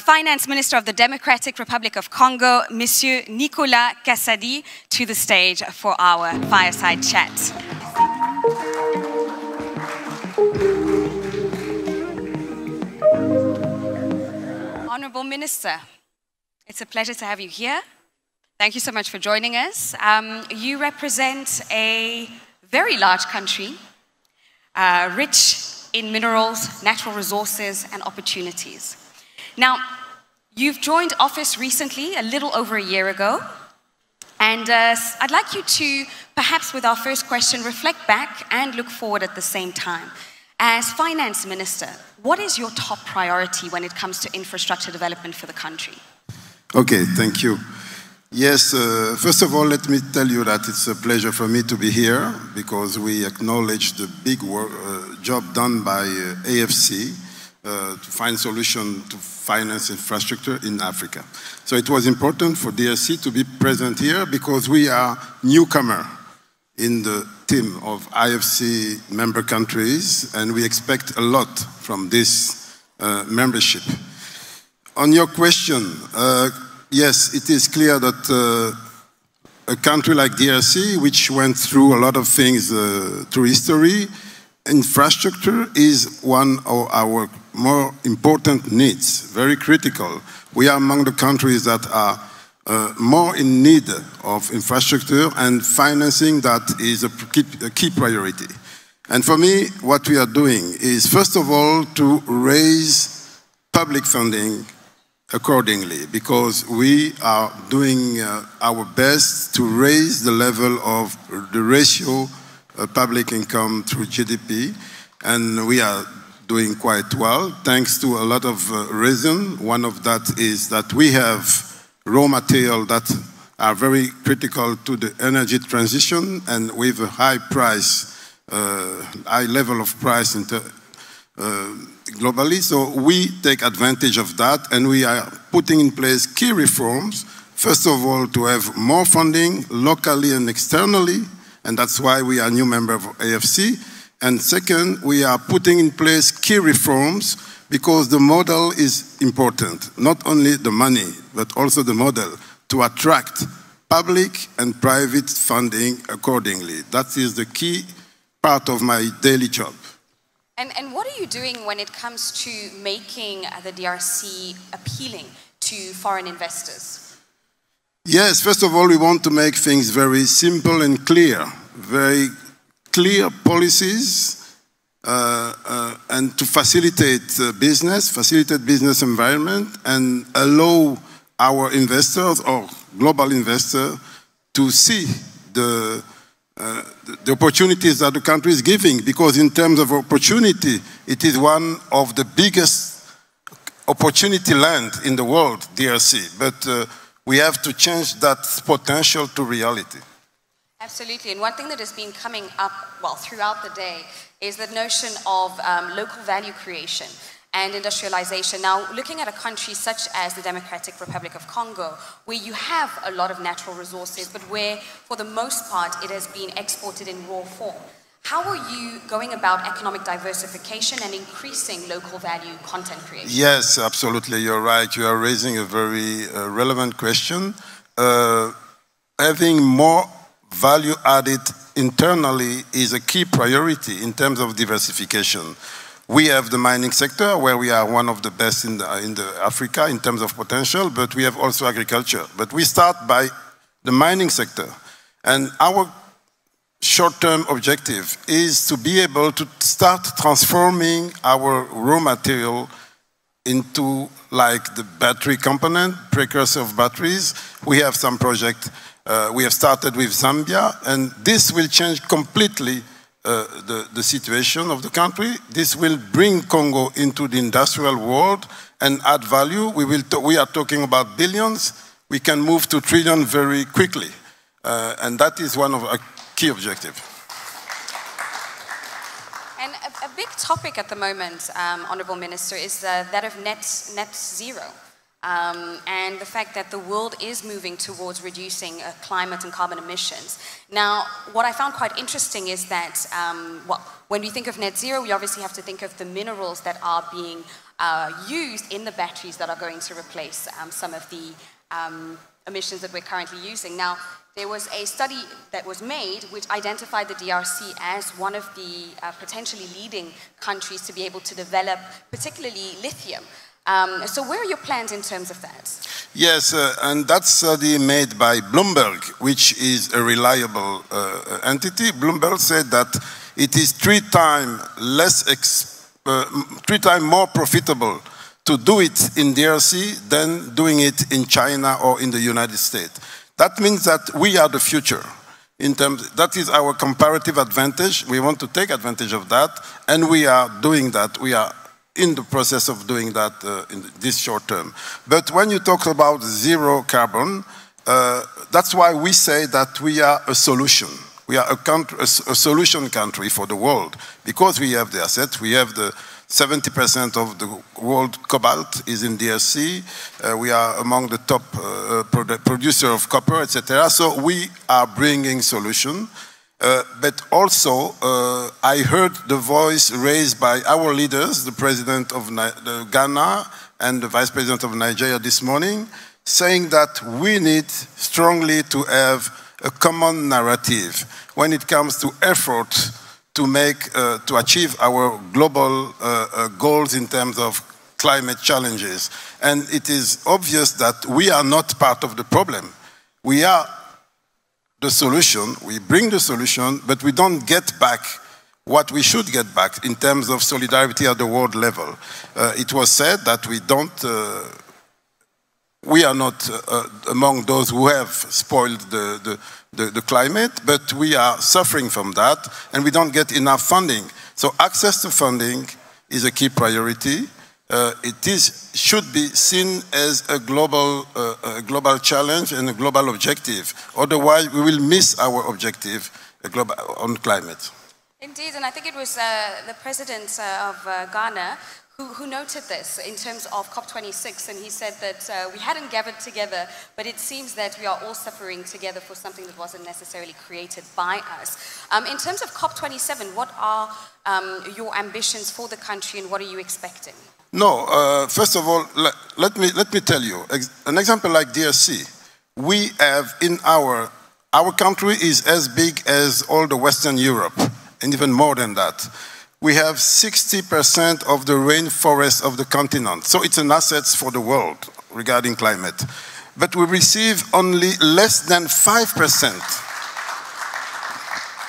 Finance Minister of the Democratic Republic of Congo, Monsieur Nicolas KAZADI, to the stage for our fireside chat. Honorable Minister, it's a pleasure to have you here. Thank you so much for joining us. You represent a very large country, rich in minerals, natural resources, and opportunities. Now, you've joined office recently, a little over a year ago, and I'd like you to, perhaps with our first question, reflect back and look forward at the same time. As Finance Minister, what is your top priority when it comes to infrastructure development for the country? Okay, thank you. Yes, first of all, let me tell you that it's a pleasure for me to be here because we acknowledge the big work, job done by AFC to find solution to finance infrastructure in Africa. So it was important for DRC to be present here because we are newcomer in the team of IFC member countries, and we expect a lot from this membership. On your question, yes, it is clear that a country like DRC, which went through a lot of things through history, infrastructure is one of our more important needs, very critical. We are among the countries that are more in need of infrastructure, and financing that is a key priority. And for me, what we are doing is, first of all, to raise public funding accordingly, because we are doing our best to raise the level of the ratio of public income through GDP, and we are doing quite well, thanks to a lot of reasons. One of that is that we have raw material that are very critical to the energy transition, and with a high price, high level of price globally. So we take advantage of that, and we are putting in place key reforms. First of all, to have more funding locally and externally, and that's why we are a new member of AFC. And second, we are putting in place key reforms because the model is important. Not only the money, but also the model to attract public and private funding accordingly. That is the key part of my daily job. And what are you doing when it comes to making the DRC appealing to foreign investors? Yes, first of all, we want to make things very simple and clear. Very clear policies and to facilitate business environment, and allow our investors or global investors to see the opportunities that the country is giving, because in terms of opportunity, it is one of the biggest opportunity land in the world, DRC. But we have to change that potential to reality. Absolutely, and one thing that has been coming up, well, throughout the day is the notion of local value creation and industrialization. Now, looking at a country such as the Democratic Republic of Congo, where you have a lot of natural resources, but where, for the most part, it has been exported in raw form. How are you going about economic diversification and increasing local value content creation? Yes, absolutely, you're right. You are raising a very relevant question. Having more value added internally is a key priority in terms of diversification. We have the mining sector, where we are one of the best in Africa in terms of potential, but we have also agriculture. But we start by the mining sector. And our short-term objective is to be able to start transforming our raw material into, like, the battery component, precursor of batteries. We have some project. We have started with Zambia, and this will change completely the situation of the country. This will bring Congo into the industrial world and add value. We are talking about billions. We can move to trillions very quickly, and that is one of our key objectives. And a big topic at the moment, Honourable Minister, is that of net zero. And the fact that the world is moving towards reducing climate and carbon emissions. Now, what I found quite interesting is that, well, when we think of net zero, we obviously have to think of the minerals that are being used in the batteries that are going to replace some of the emissions that we're currently using. Now, there was a study that was made which identified the DRC as one of the potentially leading countries to be able to develop particularly lithium. So where are your plans in terms of that? Yes, and that study made by Bloomberg, which is a reliable entity. Bloomberg said that it is 3 times more profitable to do it in DRC than doing it in China or in the United States. That means that we are the future. That is our comparative advantage. We want to take advantage of that, and we are doing that. We are in the process of doing that in this short term. But when you talk about zero carbon, that's why we say that we are a solution. We are a solution country for the world, because we have the assets. We have the 70% of the world cobalt is in DRC. We are among the top producer of copper, etc. So we are bringing solution. But also, I heard the voice raised by our leaders, the President of Ghana and the Vice President of Nigeria this morning, saying that we need strongly to have a common narrative when it comes to effort to achieve our global goals in terms of climate challenges. And it is obvious that we are not part of the problem. We are the solution, we bring the solution, but we don't get back what we should get back in terms of solidarity at the world level. It was said that we are not among those who have spoiled the climate, but we are suffering from that, and we don't get enough funding. So access to funding is a key priority. Should be seen as a global challenge and a global objective. Otherwise, we will miss our objective on climate. Indeed, and I think it was the president of Ghana who noted this in terms of COP26, and he said that we hadn't gathered together, but it seems that we are all suffering together for something that wasn't necessarily created by us. In terms of COP27, what are your ambitions for the country, and what are you expecting? No, first of all, let me tell you, an example like DRC, we have in our country is as big as all the Western Europe, and even more than that. We have 60% of the rainforest of the continent, so it's an asset for the world regarding climate. But we receive only less than 5%.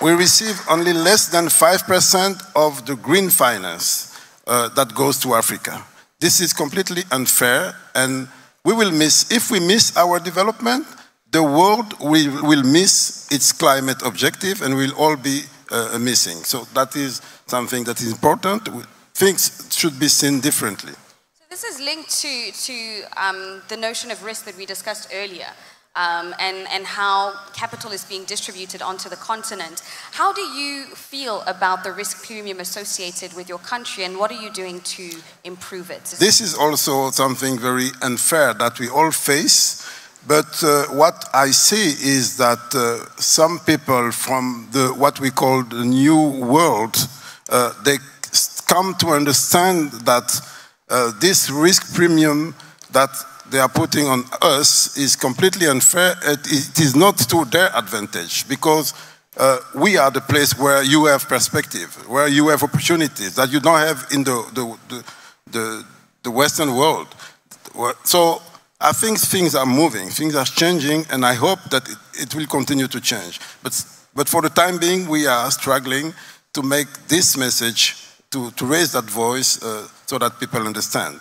We receive only less than 5% of the green finance that goes to Africa. This is completely unfair, and we will miss, if we miss our development, the world will miss its climate objective, and we'll all be missing. So that is something that is important. Things should be seen differently. So this is linked to the notion of risk that we discussed earlier, and how capital is being distributed onto the continent. How do you feel about the risk premium associated with your country, and what are you doing to improve it? This is also something very unfair that we all face. But what I see is that some people from what we call the new world, they come to understand that this risk premium that they are putting on us is completely unfair. It is not to their advantage, because we are the place where you have perspective, where you have opportunities that you don't have in the Western world. So I think things are moving, things are changing, and I hope that it will continue to change. But for the time being, we are struggling to make this message, to raise that voice so that people understand.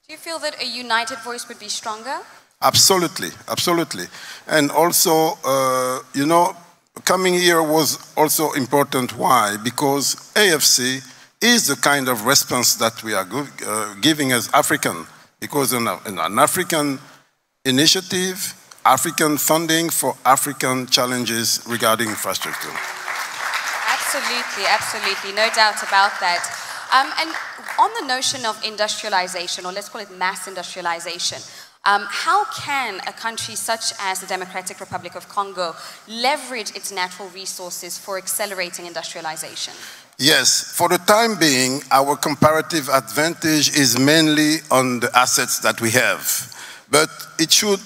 Do you feel that a united voice would be stronger? Absolutely, absolutely. And also, you know, coming here was also important. Why? Because AFC is the kind of response that we are giving as African. Because in an African initiative, African funding for African challenges regarding infrastructure. Absolutely, absolutely, no doubt about that. And on the notion of industrialization, or let's call it mass industrialization, how can a country such as the Democratic Republic of Congo leverage its natural resources for accelerating industrialization? Yes, for the time being, our comparative advantage is mainly on the assets that we have. But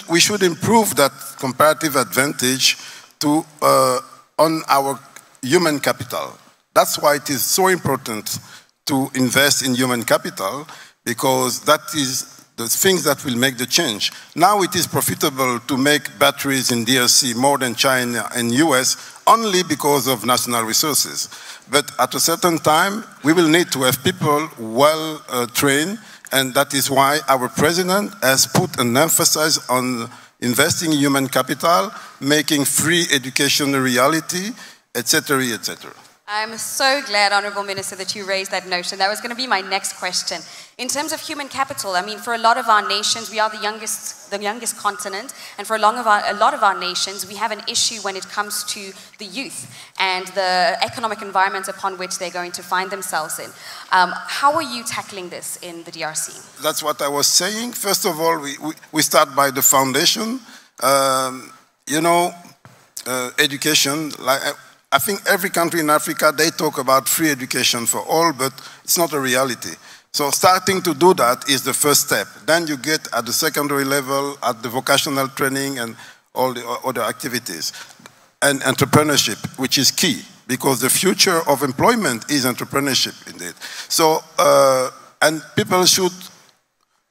we should improve that comparative advantage to, on our human capital. That's why it is so important to invest in human capital, because that is the things that will make the change. Now it is profitable to make batteries in DRC more than China and US only because of national resources. But at a certain time, we will need to have people well trained, and that is why our president has put an emphasis on investing in human capital, making free education a reality, etc., etc. I'm so glad, Honourable Minister, that you raised that notion. That was going to be my next question. In terms of human capital, I mean, for a lot of our nations, we are the youngest continent, and for a lot of our nations, we have an issue when it comes to the youth and the economic environment upon which they're going to find themselves in. How are you tackling this in the DRC? That's what I was saying. First of all, we start by the foundation. You know, education, I think every country in Africa, they talk about free education for all, but it's not a reality. So starting to do that is the first step. Then you get at the secondary level, at the vocational training and all the other activities. And entrepreneurship, which is key, because the future of employment is entrepreneurship indeed. So, and people should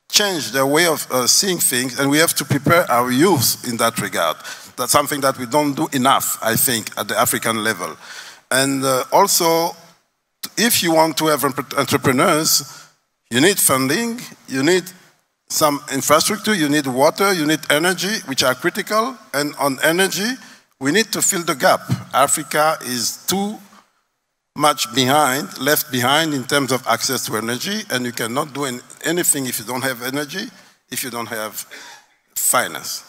change their way of seeing things, and we have to prepare our youth in that regard. That's something that we don't do enough, I think, at the African level. And also, if you want to have entrepreneurs, you need funding, you need some infrastructure, you need water, you need energy, which are critical. And on energy, we need to fill the gap. Africa is too much behind, left behind in terms of access to energy, and you cannot do anything if you don't have energy, if you don't have finance.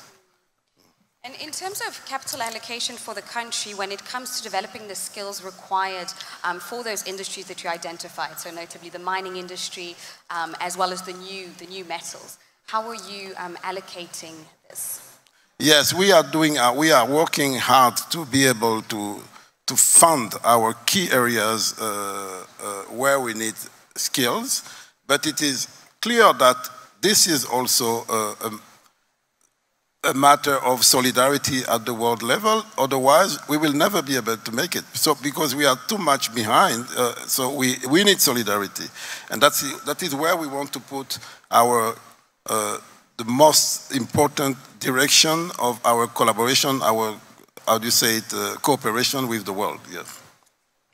And in terms of capital allocation for the country, when it comes to developing the skills required for those industries that you identified, so notably the mining industry, as well as the new metals, how are you allocating this? Yes, we are working hard to be able to fund our key areas where we need skills, but it is clear that this is also a matter of solidarity at the world level. Otherwise, we will never be able to make it. So, because we are too much behind, so we need solidarity. And that is where we want to put our, the most important direction of our collaboration, our, how do you say it, cooperation with the world, yes.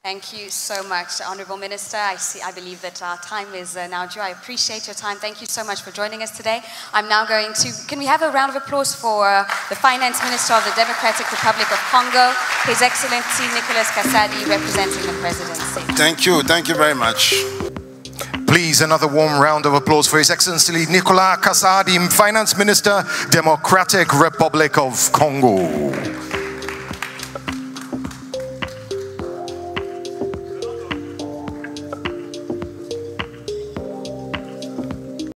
Thank you so much, Honourable Minister. I believe that our time is now due. I appreciate your time. Thank you so much for joining us today. I'm now going to, can we have a round of applause for the Finance Minister of the Democratic Republic of Congo, His Excellency Nicolas KAZADI, representing the Presidency. Thank you very much. Please, another warm round of applause for His Excellency Nicolas KAZADI, Finance Minister, Democratic Republic of Congo.